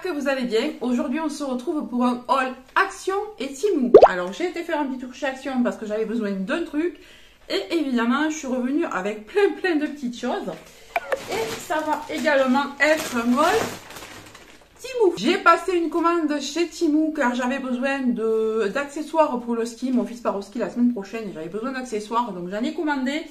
que vous allez bien. Aujourd'hui, on se retrouve pour un haul Action et Temu. Alors, j'ai été faire un petit tour chez Action parce que j'avais besoin d'un truc. Et évidemment, je suis revenue avec plein de petites choses. Et ça va également être un haul Temu. J'ai passé une commande chez Temu car j'avais besoin d'accessoires pour le ski. Mon fils part au ski la semaine prochaine et j'avais besoin d'accessoires. Donc, j'en ai commandé.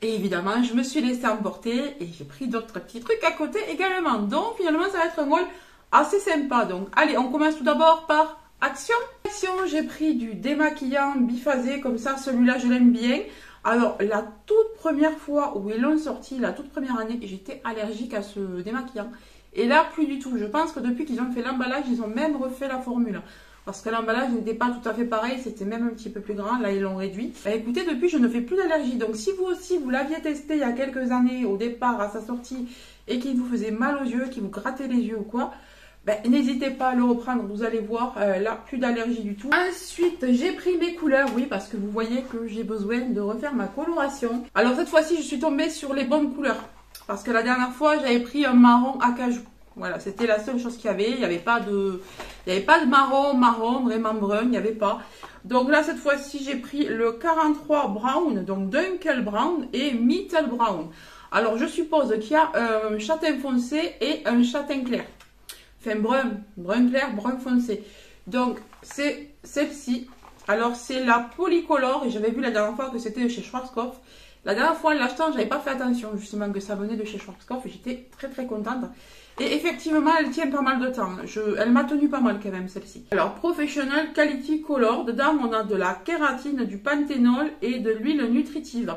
Et évidemment, je me suis laissée emporter et j'ai pris d'autres petits trucs à côté également. Donc, finalement, ça va être un haul assez sympa. Donc, allez, on commence tout d'abord par Action. Action, j'ai pris du démaquillant biphasé comme ça. Celui-là, je l'aime bien. Alors, la toute première fois où ils l'ont sorti, la toute première année, j'étais allergique à ce démaquillant. Et là, plus du tout. Je pense que depuis qu'ils ont fait l'emballage, ils ont même refait la formule. Parce que l'emballage n'était pas tout à fait pareil, c'était même un petit peu plus grand, là ils l'ont réduit. Bah, écoutez, depuis je ne fais plus d'allergie, donc si vous aussi vous l'aviez testé il y a quelques années au départ à sa sortie et qu'il vous faisait mal aux yeux, qu'il vous grattait les yeux ou quoi, bah, n'hésitez pas à le reprendre, vous allez voir, là plus d'allergie du tout. Ensuite j'ai pris mes couleurs, oui parce que vous voyez que j'ai besoin de refaire ma coloration. Alors cette fois-ci je suis tombée sur les bonnes couleurs, parce que la dernière fois j'avais pris un marron acajou. Voilà, c'était la seule chose qu'il y avait. Il n'y avait pas de marron, vraiment brun, il n'y avait pas. Donc là, cette fois-ci, j'ai pris le 43 Brown, donc Dunkel Brown et Mittel Brown. Alors, je suppose qu'il y a un châtain foncé et un châtain clair. Enfin, brun clair, brun foncé. Donc, c'est celle-ci. Alors, c'est la Polycolor et j'avais vu la dernière fois que c'était chez Schwarzkopf. La dernière fois, en l'achetant, j'avais pas fait attention justement que ça venait de chez Schwarzkopf et j'étais très contente. Et effectivement, elle tient pas mal de temps. Elle m'a tenu pas mal quand même, celle-ci. Alors, Professional Quality Color. Dedans, on a de la kératine, du panthénol et de l'huile nutritive.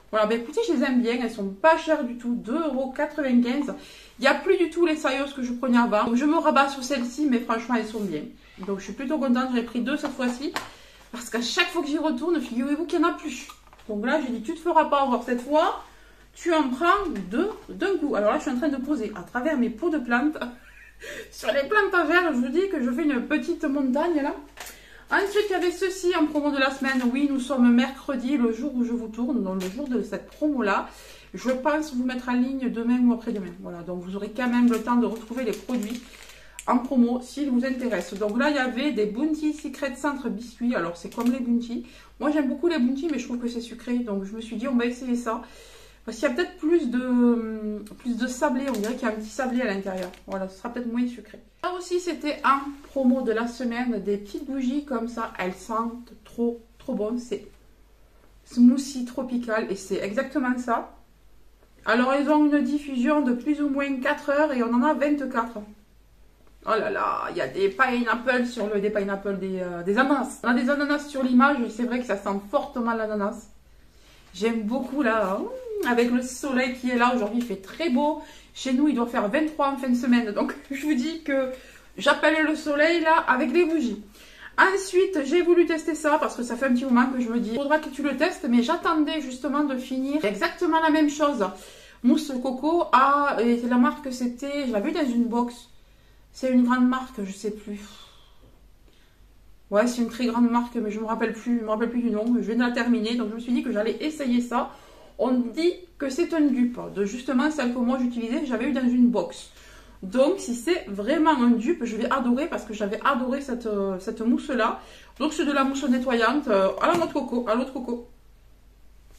Voilà, ben écoutez, je les aime bien. Elles sont pas chères du tout. 2,95 €. Il n'y a plus du tout les sérieuses que je prenais avant. Donc, je me rabats sur celles-ci, mais franchement, elles sont bien. Donc, je suis plutôt contente. J'en ai pris deux cette fois-ci. Parce qu'à chaque fois que j'y retourne, figurez-vous qu'il n'y en a plus. Donc là, j'ai dit, tu te feras pas avoir cette fois. Tu en prends deux d'un coup. Alors là, je suis en train de poser à travers mes pots de plantes. Sur les plantes à verre, je vous dis que je fais une petite montagne là. Ensuite, il y avait ceci en promo de la semaine. Oui, nous sommes mercredi, le jour où je vous tourne, donc le jour de cette promo-là. Je pense vous mettre en ligne demain ou après-demain. Voilà, donc vous aurez quand même le temps de retrouver les produits en promo s'ils vous intéressent. Donc là, il y avait des Bounty Secret Centre biscuits. Alors, c'est comme les Bounty. Moi, j'aime beaucoup les Bounty, mais je trouve que c'est sucré. Donc, je me suis dit, on va essayer ça. Parce qu'il y a peut-être plus de sablé, on dirait qu'il y a un petit sablé à l'intérieur. Voilà, ce sera peut-être moins sucré. Là aussi, c'était un promo de la semaine, des petites bougies comme ça. Elles sentent trop bon. C'est smoothie tropical et c'est exactement ça. Alors, elles ont une diffusion de plus ou moins 4 heures et on en a 24. Oh là là, il y a des pineapples sur des ananas. On a des ananas sur l'image et c'est vrai que ça sent fortement l'ananas. J'aime beaucoup là, hein, avec le soleil qui est là. Aujourd'hui, il fait très beau. Chez nous, il doit faire 23 en fin de semaine. Donc, je vous dis que j'appelle le soleil là avec les bougies. Ensuite, j'ai voulu tester ça parce que ça fait un petit moment que je me dis, il faudra que tu le testes. Mais j'attendais justement de finir exactement la même chose. Mousse coco, et la marque c'était, je l'avais vu dans une box. C'est une grande marque, je sais plus. Ouais, c'est une très grande marque, mais je me rappelle plus du nom. Je viens de la terminer, donc je me suis dit que j'allais essayer ça. On dit que c'est un dupe de justement celle que moi j'utilisais, que j'avais eu dans une box. Donc, si c'est vraiment un dupe, je vais adorer parce que j'avais adoré cette mousse-là. Donc, c'est de la mousse nettoyante à la noix de coco, à l'eau de coco.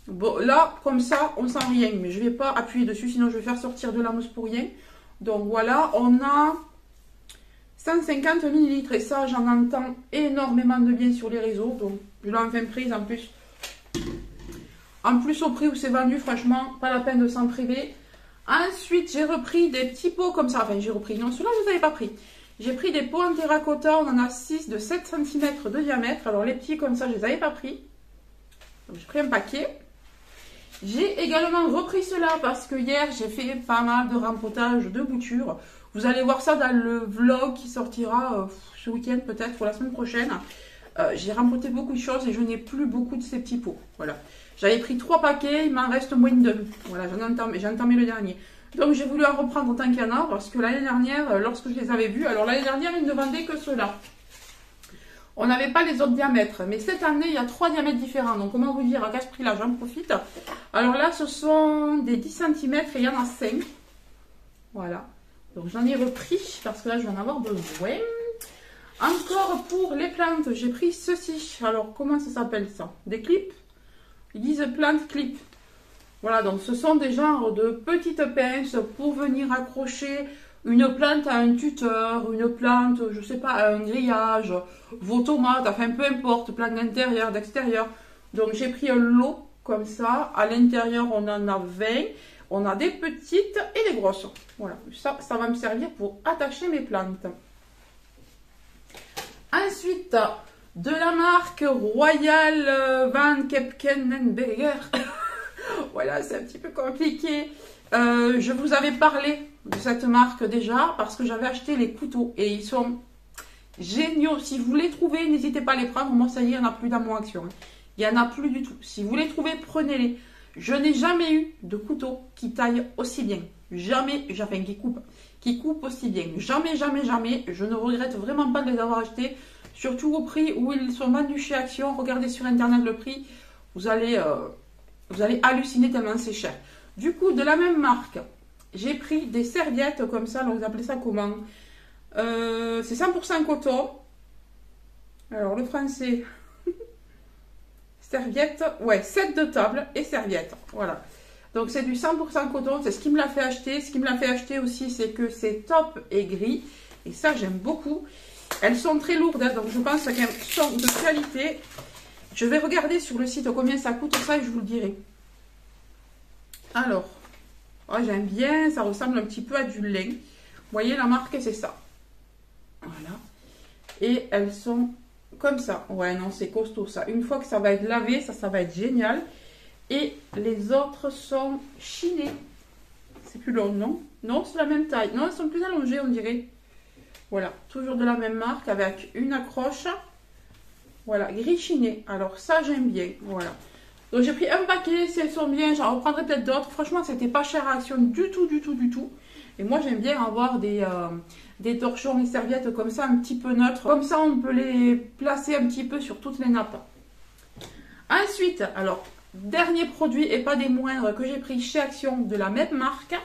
Bon, là, comme ça, on sent rien, mais je ne vais pas appuyer dessus, sinon je vais faire sortir de la mousse pour rien. Donc, voilà, on a 150 ml et ça j'en entends énormément de bien sur les réseaux, donc je l'ai enfin prise en plus. En plus au prix où c'est vendu, franchement pas la peine de s'en priver. Ensuite j'ai repris des petits pots comme ça, enfin j'ai repris, non ceux-là je ne les avais pas pris. J'ai pris des pots en terracotta, on en a 6 de 7 cm de diamètre, alors les petits comme ça je ne les avais pas pris. Donc j'ai pris un paquet. J'ai également repris cela parce que hier j'ai fait pas mal de rempotage de boutures. Vous allez voir ça dans le vlog qui sortira ce week-end peut-être ou la semaine prochaine. J'ai rempoté beaucoup de choses et je n'ai plus beaucoup de ces petits pots. Voilà. J'avais pris 3 paquets, il m'en reste moins de 2. Voilà, j'ai entamé le dernier. Donc j'ai voulu en reprendre autant qu'il y en a parce que l'année dernière, lorsque je les avais vus, alors l'année dernière ils ne vendaient que ceux-là. On n'avait pas les autres diamètres, mais cette année il y a 3 diamètres différents. Donc comment vous dire, à quel prix là, j'en profite. Alors là ce sont des 10 cm et il y en a 5. Voilà. Donc j'en ai repris parce que là je vais en avoir besoin. Encore pour les plantes, j'ai pris ceci. Alors comment ça s'appelle ça? Des clips? Ils disent plante clip. Voilà, donc ce sont des genres de petites pinces pour venir accrocher une plante à un tuteur, une plante, je sais pas, à un grillage, vos tomates, enfin peu importe, plante d'intérieur, d'extérieur. Donc j'ai pris un lot comme ça. À l'intérieur, on en a 20. On a des petites et des grosses. Voilà, ça va me servir pour attacher mes plantes. Ensuite, de la marque Royal Van Kepkenberger. Voilà, c'est un petit peu compliqué. Je vous avais parlé de cette marque déjà parce que j'avais acheté les couteaux et ils sont géniaux. Si vous les trouvez, n'hésitez pas à les prendre. Moi, ça y est, il n'y en a plus dans mon action. Il n'y en a plus du tout. Si vous les trouvez, prenez-les. Je n'ai jamais eu de couteau qui taille aussi bien. Jamais, enfin qui coupe aussi bien. Jamais, jamais, jamais. Je ne regrette vraiment pas de les avoir achetés. Surtout au prix où ils sont vendus chez Action. Regardez sur internet le prix. Vous allez halluciner tellement c'est cher. Du coup, de la même marque, j'ai pris des serviettes comme ça. Alors, vous appelez ça comment? C'est 100% coton. Alors, le français... Serviette, ouais, set de table et serviette. Voilà. Donc, c'est du 100% coton. C'est ce qui me l'a fait acheter. Ce qui me l'a fait acheter aussi, c'est que c'est top et gris. Et ça, j'aime beaucoup. Elles sont très lourdes, hein, donc je pense qu'elles sont de qualité. Je vais regarder sur le site combien ça coûte ça et je vous le dirai. Alors, oh, j'aime bien, ça ressemble un petit peu à du lin. Vous voyez, la marque, c'est ça. Voilà. Et elles sont comme ça. Ouais, non, c'est costaud ça. Une fois que ça va être lavé, ça va être génial. Et les autres sont chinées. C'est plus long, non? Non, c'est la même taille. Non, elles sont plus allongées, on dirait. Voilà, toujours de la même marque avec une accroche. Voilà, gris chiné. Alors ça, j'aime bien. Voilà. Donc j'ai pris un paquet, si elles sont bien, j'en reprendrai peut-être d'autres. Franchement, c'était pas cher à Action du tout, du tout, du tout. Et moi, j'aime bien avoir des torchons et serviettes comme ça, un petit peu neutres. Comme ça, on peut les placer un petit peu sur toutes les nappes. Ensuite, alors, dernier produit et pas des moindres que j'ai pris chez Action de la même marque.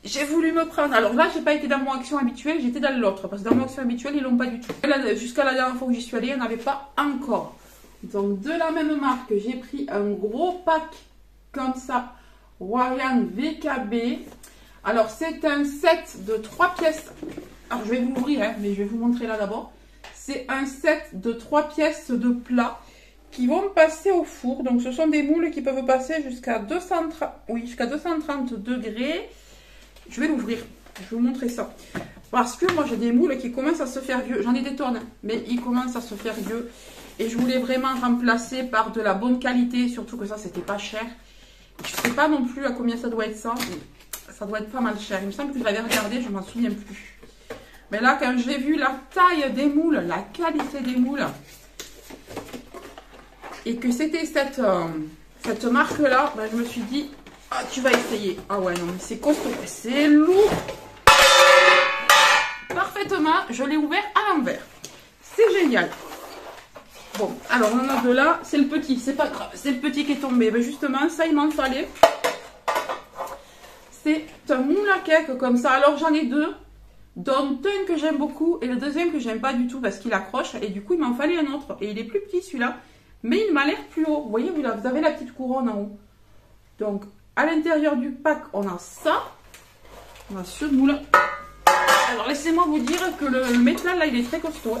J'ai voulu me prendre, alors là j'ai pas été dans mon Action habituelle, j'étais dans l'autre, parce que dans mon Action habituelle ils l'ont pas du tout. Jusqu'à la dernière fois que j'y suis allée, il n'y en avait pas encore. Donc de la même marque, j'ai pris un gros pack comme ça, Royal VKB. Alors c'est un set de 3 pièces, alors je vais vous ouvrir, hein, mais je vais vous montrer là d'abord. C'est un set de 3 pièces de plat qui vont passer au four, donc ce sont des moules qui peuvent passer jusqu'à 230 degrés. Je vais l'ouvrir, je vais vous montrer ça. Parce que moi j'ai des moules qui commencent à se faire vieux. J'en ai des tonnes, mais ils commencent à se faire vieux. Et je voulais vraiment remplacer par de la bonne qualité. Surtout que ça, c'était pas cher. Je sais pas non plus à combien ça doit être ça. Mais ça doit être pas mal cher. Il me semble que je l'avais regardé, je m'en souviens plus. Mais là, quand j'ai vu la taille des moules, la qualité des moules, et que c'était cette marque-là, ben, je me suis dit... Ah, tu vas essayer. Ah ouais, non, mais c'est costaud. C'est lourd. Parfaitement. Je l'ai ouvert à l'envers. C'est génial. Bon, alors on en a deux là. C'est le petit. C'est pas grave. C'est le petit qui est tombé. Ben justement, ça, il m'en fallait. C'est un moule à cake comme ça. Alors j'en ai deux. Dont un que j'aime beaucoup et le deuxième que j'aime pas du tout parce qu'il accroche. Et du coup, il m'en fallait un autre. Et il est plus petit celui-là. Mais il m'a l'air plus haut. Vous voyez, vous avez la petite couronne en haut. Donc... à l'intérieur du pack, on a ça. On a ce moule. Alors, laissez-moi vous dire que le métal, là, il est très costaud.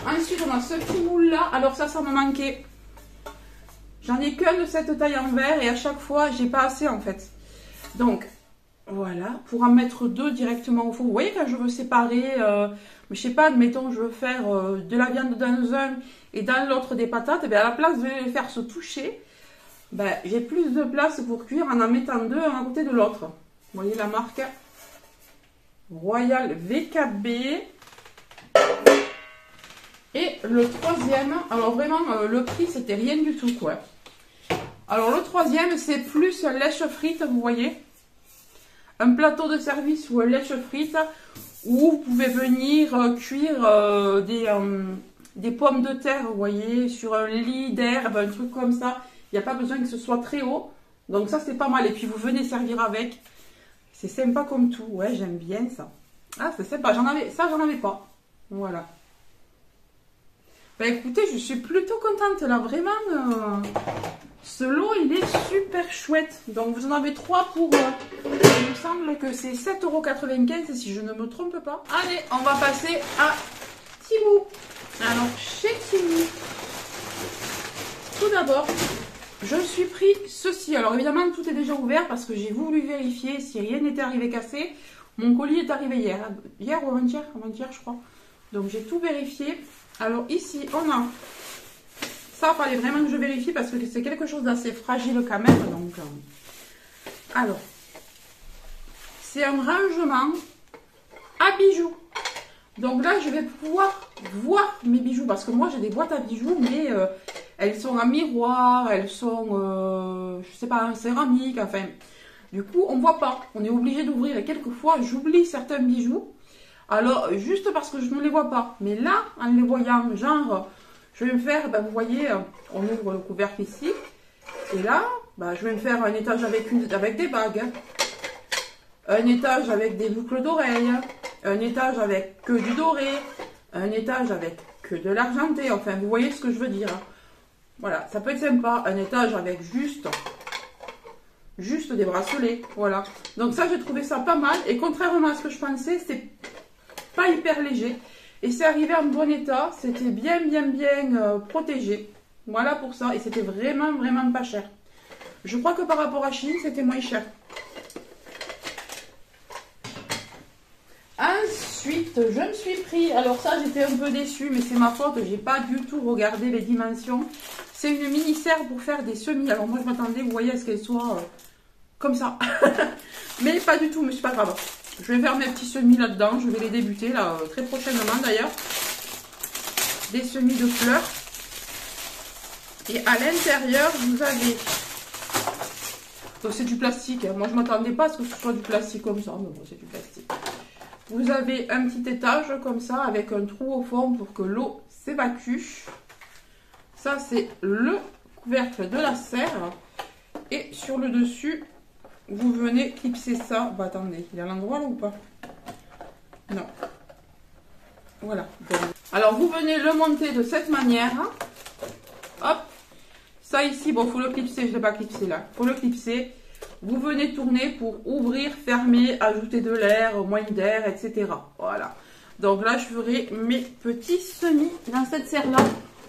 Ensuite, on a ce petit moule-là. Alors, ça me manquait. J'en ai qu'un de cette taille en verre. Et à chaque fois, j'ai pas assez, en fait. Donc, voilà. Pour en mettre deux directement au four. Vous voyez, quand je veux séparer... je sais pas, admettons, je veux faire de la viande dans un et dans l'autre des patates. Et bien, à la place de les faire se toucher... ben, j'ai plus de place pour cuire en mettant deux un à côté de l'autre. Vous voyez la marque Royal VKB. Et le troisième, alors vraiment le prix c'était rien du tout quoi. Alors le troisième c'est plus lèche frite, vous voyez. Un plateau de service ou un lèche frite où vous pouvez venir cuire des pommes de terre, vous voyez, sur un lit d'herbe, un truc comme ça. Il n'y a pas besoin que ce soit très haut. Donc ça, c'est pas mal. Et puis, vous venez servir avec. C'est sympa comme tout. Ouais, j'aime bien ça. Ah, c'est sympa. J'en avais pas. Voilà. Bah écoutez, je suis plutôt contente là. Vraiment, ce lot, il est super chouette. Donc, vous en avez 3 pour... il me semble que c'est 7,95 € si je ne me trompe pas. Allez, on va passer à Temu. Alors, chez Temu, tout d'abord, je me suis pris ceci. Alors, évidemment, tout est déjà ouvert parce que j'ai voulu vérifier si rien n'était arrivé cassé. Mon colis est arrivé hier. Hier ou avant-hier? Avant-hier, je crois. Donc, j'ai tout vérifié. Alors, ici, on a... Ça, il fallait vraiment que je vérifie parce que c'est quelque chose d'assez fragile quand même. Donc, alors, c'est un rangement à bijoux. Donc là, je vais pouvoir voir mes bijoux parce que moi, j'ai des boîtes à bijoux, mais elles sont en miroir, elles sont, je sais pas, en céramique, enfin. Du coup, on ne voit pas. On est obligé d'ouvrir et quelquefois, j'oublie certains bijoux. Alors, juste parce que je ne les vois pas. Mais là, en les voyant, genre, je vais me faire, ben, vous voyez, on ouvre le couvercle ici. Et là, ben, je vais me faire un étage avec des bagues. Un étage avec des boucles d'oreilles. Un étage avec que du doré. Un étage avec que de l'argenté. Enfin, vous voyez ce que je veux dire. Voilà, ça peut être sympa. Un étage avec juste des bracelets. Voilà. Donc ça, j'ai trouvé ça pas mal. Et contrairement à ce que je pensais, c'est pas hyper léger. Et c'est arrivé en bon état. C'était bien protégé. Voilà pour ça. Et c'était vraiment pas cher. Je crois que par rapport à Chine, c'était moins cher. Ensuite, je me suis pris... Alors ça, j'étais un peu déçue, mais c'est ma faute. J'ai pas du tout regardé les dimensions. C'est une mini serre pour faire des semis. Alors moi, je m'attendais, vous voyez, à ce qu'elle soit comme ça. Mais pas du tout, mais c'est pas grave. Je vais faire mes petits semis là-dedans. Je vais les débuter, là, très prochainement d'ailleurs. Des semis de fleurs. Et à l'intérieur, vous avez... Donc c'est du plastique. Moi, je m'attendais pas à ce que ce soit du plastique comme ça. Mais bon, c'est du plastique. Vous avez un petit étage comme ça avec un trou au fond pour que l'eau s'évacue. Ça, c'est le couvercle de la serre. Et sur le dessus, vous venez clipser ça. Bah, attendez, il y a l'endroit là ou pas? Non. Voilà. Donc, alors, vous venez le monter de cette manière. Hop. Ça ici, bon, il faut le clipser. Je ne l'ai pas clipsé là. Il faut le clipser. Vous venez tourner pour ouvrir, fermer, ajouter de l'air, moins d'air, etc. Voilà. Donc là, je ferai mes petits semis dans cette serre-là.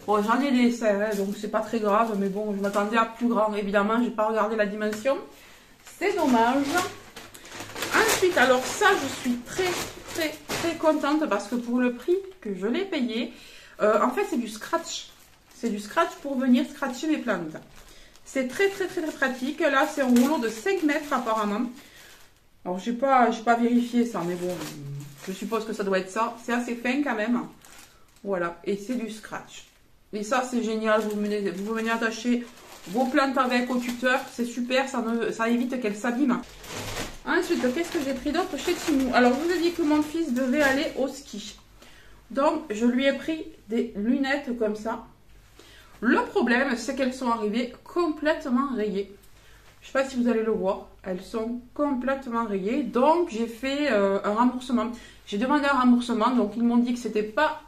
Bon, j'en ai des serres, hein, donc c'est pas très grave. Mais bon, je m'attendais à plus grand. Évidemment, je n'ai pas regardé la dimension. C'est dommage. Ensuite, alors ça, je suis très contente parce que pour le prix que je l'ai payé, en fait, c'est du scratch. C'est du scratch pour venir scratcher mes plantes. C'est très pratique. Là, c'est un rouleau de 5 mètres apparemment. Alors, j'ai pas vérifié ça, mais bon, je suppose que ça doit être ça. C'est assez fin quand même. Voilà, et c'est du scratch. Et ça, c'est génial. Vous venez attacher vos plantes avec au tuteur. C'est super, ça évite qu'elles s'abîment. Ensuite, qu'est-ce que j'ai pris d'autre chez Temu? Alors, je vous ai dit que mon fils devait aller au ski. Donc, je lui ai pris des lunettes comme ça. Le problème, c'est qu'elles sont arrivées complètement rayées. Je ne sais pas si vous allez le voir. Elles sont complètement rayées. Donc, j'ai fait un remboursement. J'ai demandé un remboursement. Donc, ils m'ont dit que ce n'était pas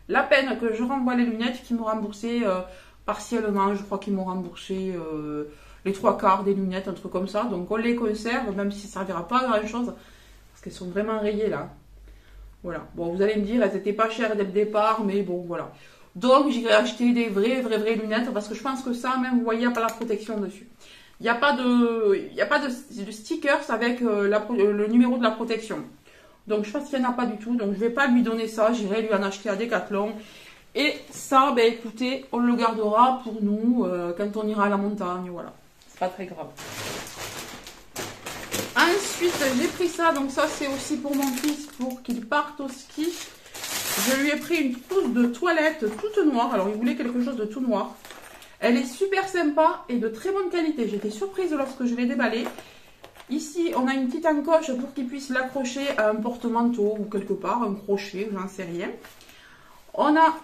la peine que je renvoie les lunettes, qu'ils m'ont remboursé partiellement. Je crois qu'ils m'ont remboursé les 3/4 des lunettes, un truc comme ça. Donc, on les conserve, même si ça ne servira pas à grand-chose. Parce qu'elles sont vraiment rayées, là. Voilà. Bon, vous allez me dire, elles n'étaient pas chères dès le départ, mais bon, voilà. Donc, j'ai acheté des vraies lunettes parce que je pense que ça, même, vous voyez, il n'y a pas la protection dessus. Il n'y a pas de stickers avec le numéro de la protection. Donc, je pense qu'il n'y en a pas du tout. Donc, je ne vais pas lui donner ça. J'irai lui en acheter à Decathlon. Et ça, ben, écoutez, on le gardera pour nous quand on ira à la montagne. Voilà. C'est pas très grave. Ensuite, j'ai pris ça. Donc, ça, c'est aussi pour mon fils pour qu'il parte au ski. Je lui ai pris une trousse de toilette toute noire. Alors, il voulait quelque chose de tout noir. Elle est super sympa et de très bonne qualité. J'étais surprise lorsque je l'ai déballée. Ici, on a une petite encoche pour qu'il puisse l'accrocher à un porte-manteau ou quelque part, un crochet, j'en sais rien. On a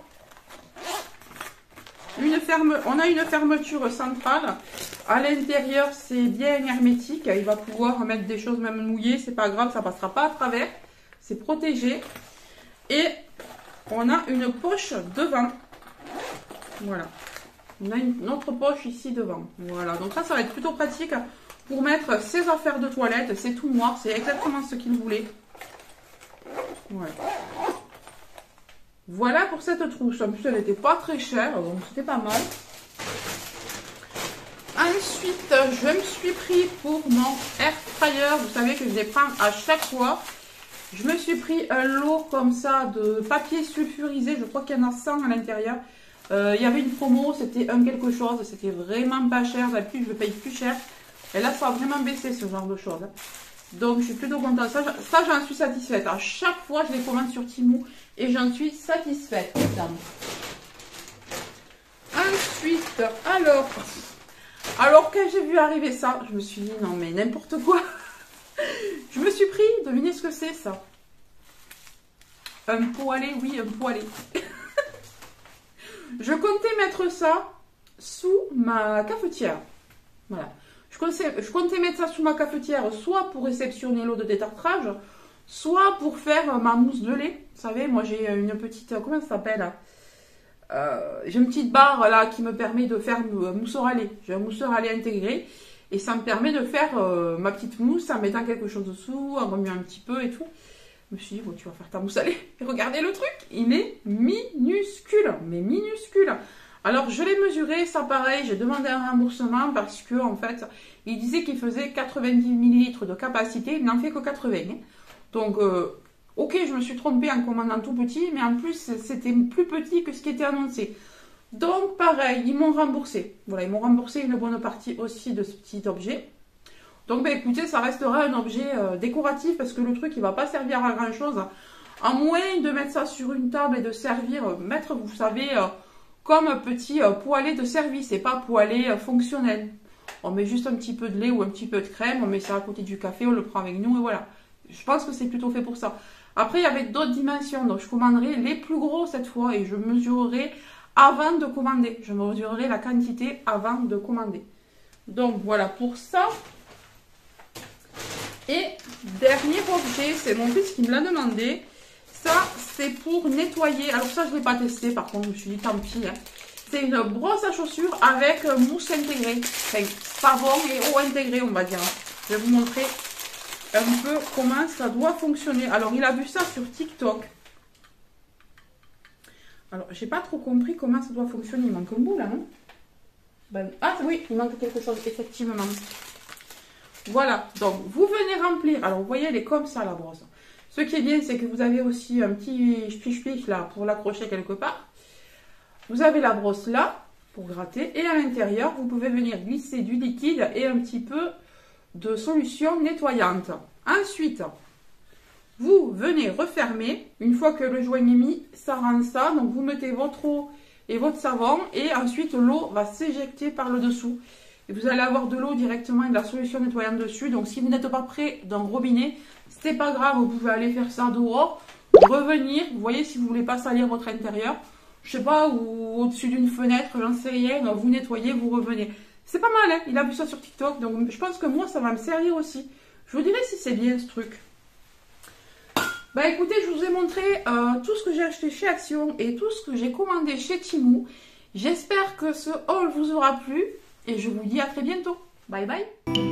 On a une fermeture centrale. À l'intérieur, c'est bien hermétique. Il va pouvoir mettre des choses même mouillées. C'est pas grave, ça passera pas à travers. C'est protégé. Et on a une poche devant. Voilà. On a une autre poche ici devant. Voilà. Donc ça va être plutôt pratique pour mettre ses affaires de toilette. C'est tout noir. C'est exactement ce qu'il voulait. Voilà. Voilà pour cette trousse. En plus, elle n'était pas très chère, donc c'était pas mal. Ensuite, je me suis pris pour mon air fryer. Vous savez que je les prends à chaque fois. Je me suis pris un lot comme ça de papier sulfurisé. Je crois qu'il y en a 100 à l'intérieur. Il y avait une promo, c'était un quelque chose. C'était vraiment pas cher. D'habitude, je le paye plus cher. Et là, ça a vraiment baissé ce genre de choses. Donc, je suis plutôt contente. Ça j'en suis satisfaite. À chaque fois, je les commande sur Temu et j'en suis satisfaite. Ensuite, alors quand j'ai vu arriver ça, je me suis dit, non mais n'importe quoi. Je me suis pris, devinez ce que c'est ça. Un poêlé, oui, un poêlé. Je comptais mettre ça sous ma cafetière. Voilà. Je comptais mettre ça sous ma cafetière, soit pour réceptionner l'eau de détartrage, soit pour faire ma mousse de lait. Vous savez, moi j'ai une petite, comment ça s'appelle, j'ai une petite barre là qui me permet de faire mousseur à lait. J'ai un mousseur à lait intégré et ça me permet de faire ma petite mousse en mettant quelque chose dessous, en remuant un petit peu et tout. Je me suis dit, bon, tu vas faire ta mousse à lait. Et regardez le truc, il est minuscule, mais minuscule. Alors, je l'ai mesuré, ça pareil, j'ai demandé un remboursement parce que, en fait, il disait qu'il faisait 90 ml de capacité, il n'en fait que 80. Donc, ok, je me suis trompée en commandant tout petit, mais en plus, c'était plus petit que ce qui était annoncé. Donc, pareil, ils m'ont remboursé. Voilà, ils m'ont remboursé une bonne partie aussi de ce petit objet. Donc, ben, écoutez, ça restera un objet décoratif parce que le truc, il va pas servir à grand-chose. À moins de mettre ça sur une table et de servir, mettre, vous savez... comme un petit poêlé de service et pas poêlé fonctionnel. On met juste un petit peu de lait ou un petit peu de crème, on met ça à côté du café, on le prend avec nous et voilà. Je pense que c'est plutôt fait pour ça. Après, il y avait d'autres dimensions, donc je commanderai les plus gros cette fois et je mesurerai avant de commander. Je mesurerai la quantité avant de commander. Donc voilà pour ça. Et dernier objet, c'est mon fils qui me l'a demandé. Ça, c'est pour nettoyer. Alors ça, je ne l'ai pas testé. Par contre, je me suis dit, tant pis. Hein. C'est une brosse à chaussures avec mousse intégrée. Enfin, savon et eau intégrée, on va dire. Je vais vous montrer un peu comment ça doit fonctionner. Alors, il a vu ça sur TikTok. Alors, j'ai pas trop compris comment ça doit fonctionner. Il manque un bout, là, non? Ben, ah, oui, il manque quelque chose, effectivement. Voilà. Donc, vous venez remplir. Alors, vous voyez, elle est comme ça, la brosse. Ce qui est bien, c'est que vous avez aussi un petit spich là pour l'accrocher quelque part. Vous avez la brosse là pour gratter et à l'intérieur, vous pouvez venir glisser du liquide et un petit peu de solution nettoyante. Ensuite, vous venez refermer. Une fois que le joint est mis, ça rend ça. Donc, vous mettez votre eau et votre savon et ensuite l'eau va s'éjecter par le dessous. Et vous allez avoir de l'eau directement et de la solution nettoyante dessus. Donc, si vous n'êtes pas près d'un robinet, c'est pas grave, vous pouvez aller faire ça dehors, revenir. Vous voyez, si vous voulez pas salir votre intérieur, je sais pas, ou au-dessus d'une fenêtre, j'en sais rien, vous nettoyez, vous revenez. C'est pas mal, hein, il a vu ça sur TikTok, donc je pense que moi, ça va me servir aussi. Je vous dirai si c'est bien ce truc. Bah écoutez, je vous ai montré tout ce que j'ai acheté chez Action et tout ce que j'ai commandé chez Temu. J'espère que ce haul vous aura plu et je vous dis à très bientôt. Bye bye.